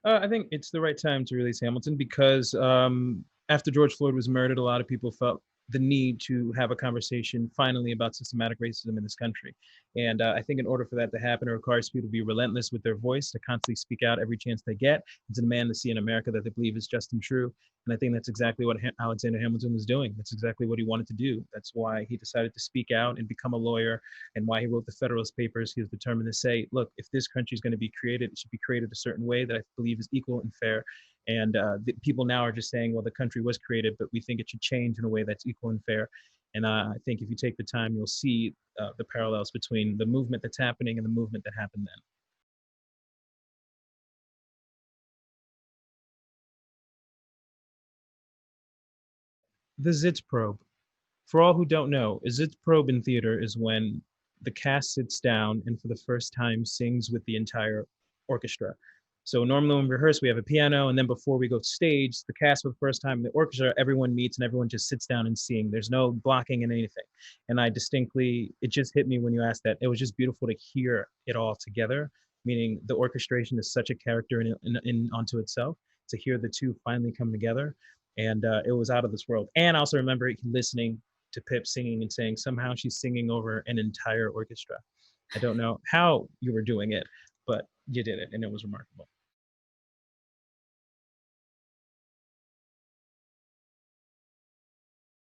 I think it's the right time to release Hamilton because after George Floyd was murdered, a lot of people felt the need to have a conversation finally about systematic racism in this country. And I think in order for that to happen, it requires people to be relentless with their voice, to constantly speak out every chance they get, and to demand to see an America that they believe is just and true. And I think that's exactly what Alexander Hamilton was doing. That's exactly what he wanted to do. That's why he decided to speak out and become a lawyer, and why he wrote the Federalist Papers. He was determined to say, look, if this country is going to be created, it should be created a certain way that I believe is equal and fair. And people now are just saying, well, the country was created, but we think it should change in a way that's equal and fair. And I think if you take the time, you'll see the parallels between the movement that's happening and the movement that happened then. The Zitz probe. For all who don't know, a Zitz probe in theater is when the cast sits down and for the first time sings with the entire orchestra. So normally when we rehearse, we have a piano, and then before we go stage, the cast for the first time, the orchestra, everyone meets and everyone just sits down and sing. There's no blocking and anything. And it just hit me when you asked that. It was just beautiful to hear it all together, meaning the orchestration is such a character in onto itself. To hear the two finally come together, and it was out of this world. And I also remember listening to Pip singing and saying somehow she's singing over an entire orchestra. I don't know how you were doing it, but you did it, and it was remarkable.